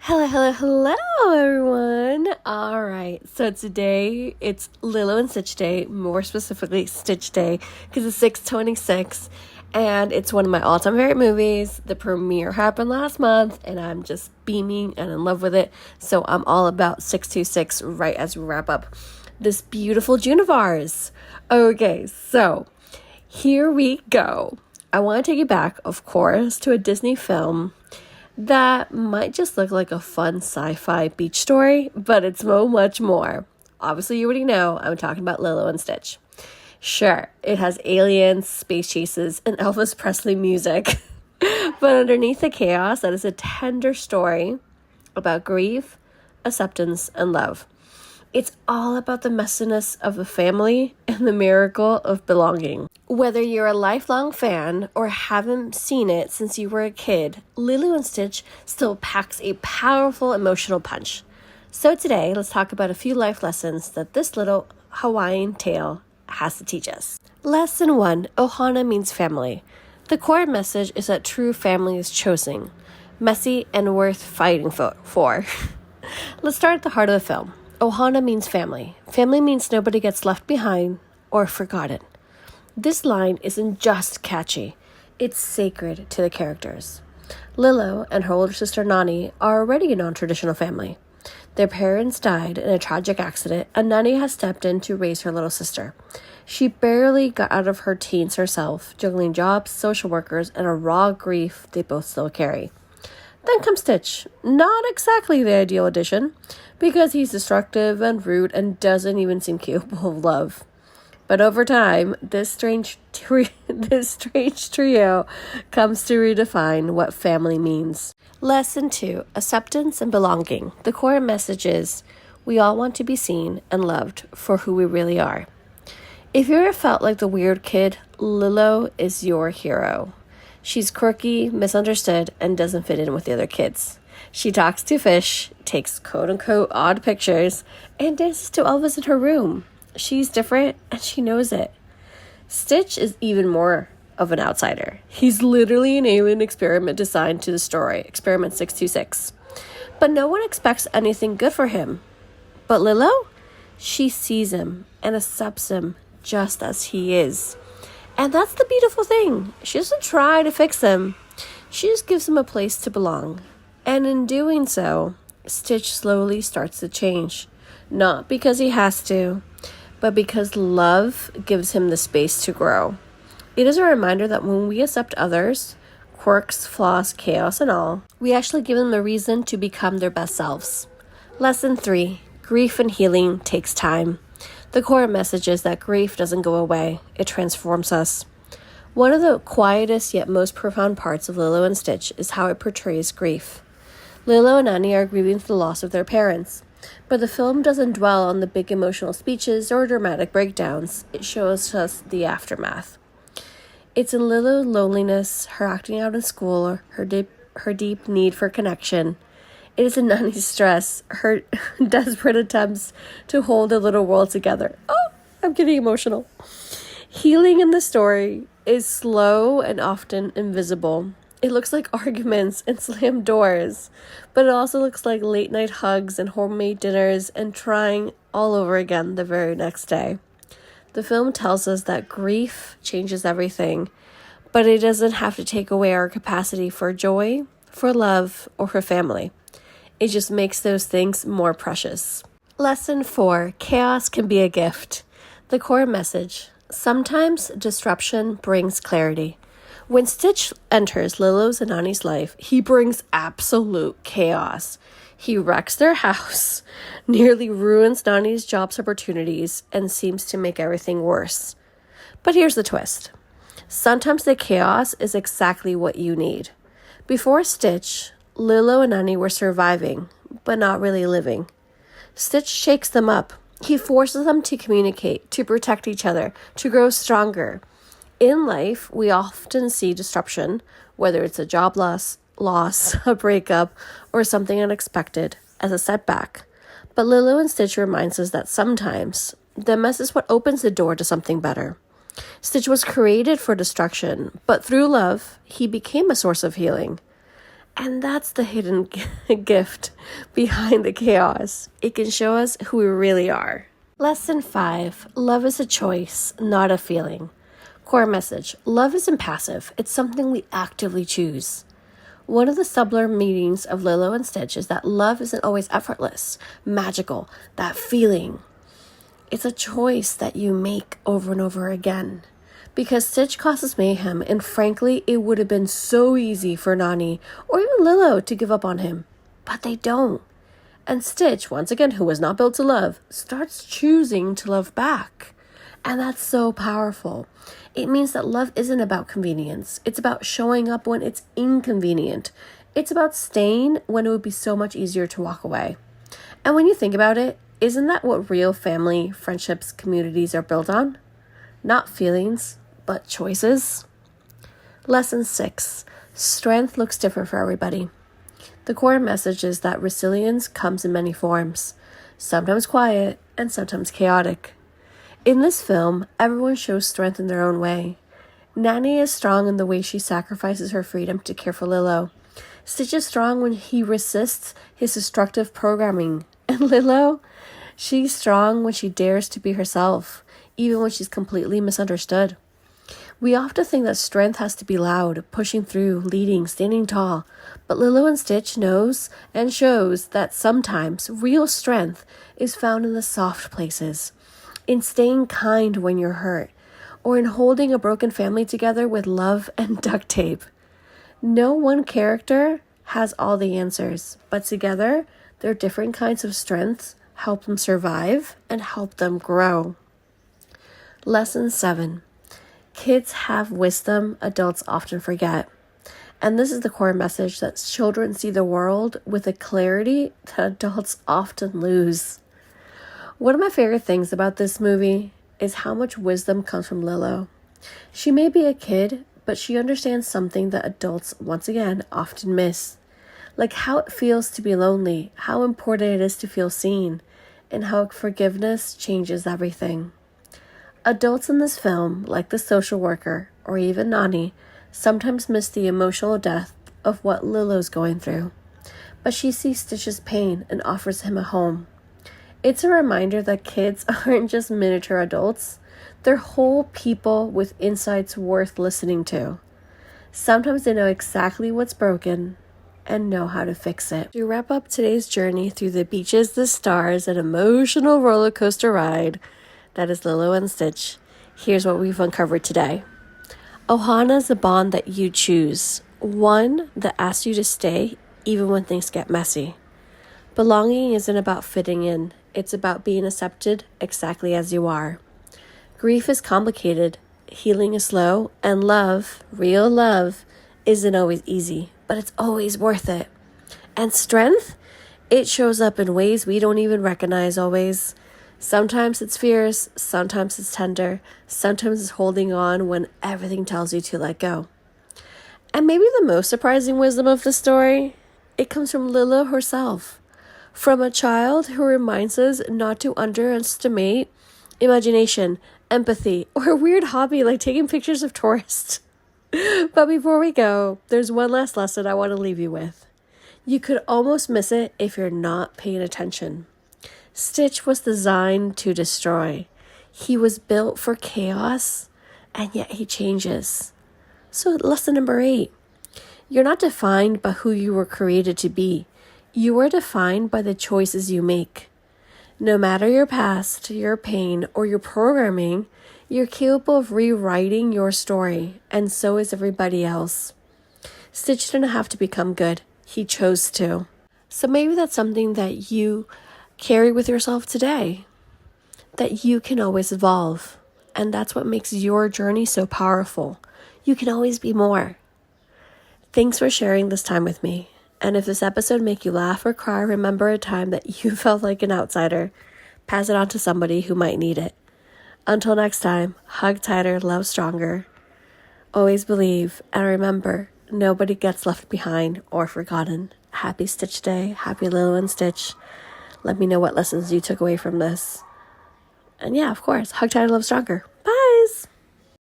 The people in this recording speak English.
Hello, everyone. All right, so today it's Lilo and Stitch Day, more specifically Stitch Day, because it's 6/26, and it's one of my all-time favorite movies. The premiere happened last month, and I'm just beaming and in love with it, so I'm all about 626 right as we wrap up this beautiful June of ours. Okay, so here we go. I want to take you back, of course, to a Disney film that might just look like a fun sci-fi beach story, but it's so much more. Obviously, you already know I'm talking about Lilo and Stitch. Sure, it has aliens, space chases, and Elvis Presley music. But underneath the chaos, that is a tender story about grief, acceptance, and love. It's all about the messiness of a family and the miracle of belonging. Whether you're a lifelong fan or haven't seen it since you were a kid, Lilo and Stitch still packs a powerful emotional punch. So today, let's talk about a few life lessons that this little Hawaiian tale has to teach us. Lesson 1, Ohana means family. The core message is that true family is chosen, messy, and worth fighting for. Let's start at the heart of the film. Ohana means family. Family means nobody gets left behind or forgotten. This line isn't just catchy, it's sacred to the characters. Lilo and her older sister Nani are already a non-traditional family. Their parents died in a tragic accident, and Nani has stepped in to raise her little sister. She barely got out of her teens herself, juggling jobs, social workers, and a raw grief they both still carry. Then comes Stitch, not exactly the ideal addition, because he's destructive and rude and doesn't even seem capable of love. But over time, this strange trio comes to redefine what family means. Lesson 2, acceptance and belonging. The core message is, we all want to be seen and loved for who we really are. If you ever felt like the weird kid, Lilo is your hero. She's quirky, misunderstood, and doesn't fit in with the other kids. She talks to fish, takes quote-unquote odd pictures, and dances to Elvis in her room. She's different, and she knows it. Stitch is even more of an outsider. He's literally an alien experiment designed to the story, Experiment 626. But no one expects anything good for him. But Lilo? She sees him and accepts him just as he is. And that's the beautiful thing. She doesn't try to fix him. She just gives him a place to belong. And in doing so, Stitch slowly starts to change. Not because he has to, but because love gives him the space to grow. It is a reminder that when we accept others, quirks, flaws, chaos, and all, we actually give them a reason to become their best selves. Lesson 3, grief and healing takes time. The core message is that grief doesn't go away, it transforms us. One of the quietest yet most profound parts of Lilo and Stitch is how it portrays grief. Lilo and Nani are grieving the loss of their parents, but the film doesn't dwell on the big emotional speeches or dramatic breakdowns. It shows us the aftermath. It's in Lilo's loneliness, her acting out in school, her deep need for connection. It is in Nani's stress, her desperate attempts to hold the little world together. Oh, I'm getting emotional. Healing in the story is slow and often invisible. It looks like arguments and slammed doors, but it also looks like late night hugs and homemade dinners and trying all over again the very next day. The film tells us that grief changes everything, but it doesn't have to take away our capacity for joy, for love, or for family. It just makes those things more precious. Lesson 4, chaos can be a gift. The core message, sometimes disruption brings clarity. When Stitch enters Lilo's and Nani's life, he brings absolute chaos. He wrecks their house, nearly ruins Nani's jobs opportunities, and seems to make everything worse. But here's the twist. Sometimes the chaos is exactly what you need. Before Stitch, Lilo and Nani were surviving, but not really living. Stitch shakes them up. He forces them to communicate, to protect each other, to grow stronger. In life, we often see disruption, whether it's a job loss, a breakup, or something unexpected, as a setback. But Lilo and Stitch reminds us that sometimes the mess is what opens the door to something better. Stitch was created for destruction, but through love, he became a source of healing. And that's the hidden gift behind the chaos. It can show us who we really are. Lesson 5. Love is a choice, not a feeling. Core message. Love isn't passive. It's something we actively choose. One of the subtler meanings of Lilo and Stitch is that love isn't always effortless, magical, that feeling. It's a choice that you make over and over again. Because Stitch causes mayhem, and frankly, it would have been so easy for Nani or even Lilo to give up on him. But they don't. And Stitch, once again, who was not built to love, starts choosing to love back. And that's so powerful. It means that love isn't about convenience. It's about showing up when it's inconvenient. It's about staying when it would be so much easier to walk away. And when you think about it, isn't that what real family, friendships, communities are built on? Not feelings, but choices. Lesson 6. Strength looks different for everybody. The core message is that resilience comes in many forms, sometimes quiet and sometimes chaotic. In this film, everyone shows strength in their own way. Nani is strong in the way she sacrifices her freedom to care for Lilo. Stitch is strong when he resists his destructive programming. And Lilo, she's strong when she dares to be herself, even when she's completely misunderstood. We often think that strength has to be loud, pushing through, leading, standing tall. But Lilo and Stitch knows and shows that sometimes real strength is found in the soft places, in staying kind when you're hurt, or in holding a broken family together with love and duct tape. No one character has all the answers, but together, their different kinds of strengths help them survive and help them grow. Lesson 7. Kids have wisdom adults often forget. And this is the core message, that children see the world with a clarity that adults often lose. One of my favorite things about this movie is how much wisdom comes from Lilo. She may be a kid, but she understands something that adults, once again, often miss. Like how it feels to be lonely, how important it is to feel seen, and how forgiveness changes everything. Adults in this film, like the social worker, or even Nani, sometimes miss the emotional depth of what Lilo's going through. But she sees Stitch's pain and offers him a home. It's a reminder that kids aren't just miniature adults. They're whole people with insights worth listening to. Sometimes they know exactly what's broken and know how to fix it. To wrap up today's journey through the beaches, the stars, and emotional roller coaster ride that is Lilo and Stitch, here's what we've uncovered today. Ohana is a bond that you choose, one that asks you to stay even when things get messy. Belonging isn't about fitting in, it's about being accepted exactly as you are. Grief is complicated, healing is slow, and love, real love, isn't always easy, but it's always worth it. And strength? It shows up in ways we don't even recognize always. Sometimes it's fierce, sometimes it's tender, sometimes it's holding on when everything tells you to let go. And maybe the most surprising wisdom of the story, it comes from Lilo herself. From a child who reminds us not to underestimate imagination, empathy, or a weird hobby like taking pictures of tourists. But before we go, there's one last lesson I want to leave you with. You could almost miss it if you're not paying attention. Stitch was designed to destroy. He was built for chaos, and yet he changes. So lesson number 8. You're not defined by who you were created to be. You are defined by the choices you make. No matter your past, your pain, or your programming, you're capable of rewriting your story, and so is everybody else. Stitch didn't have to become good. He chose to. So maybe that's something that you carry with yourself today, that you can always evolve. And that's what makes your journey so powerful. You can always be more. Thanks for sharing this time with me. And if this episode made you laugh or cry, remember a time that you felt like an outsider. Pass it on to somebody who might need it. Until next time, hug tighter, love stronger. Always believe, and remember, nobody gets left behind or forgotten. Happy Stitch Day. Happy Lilo and Stitch. Let me know what lessons you took away from this. And yeah, of course, hug tighter, love stronger.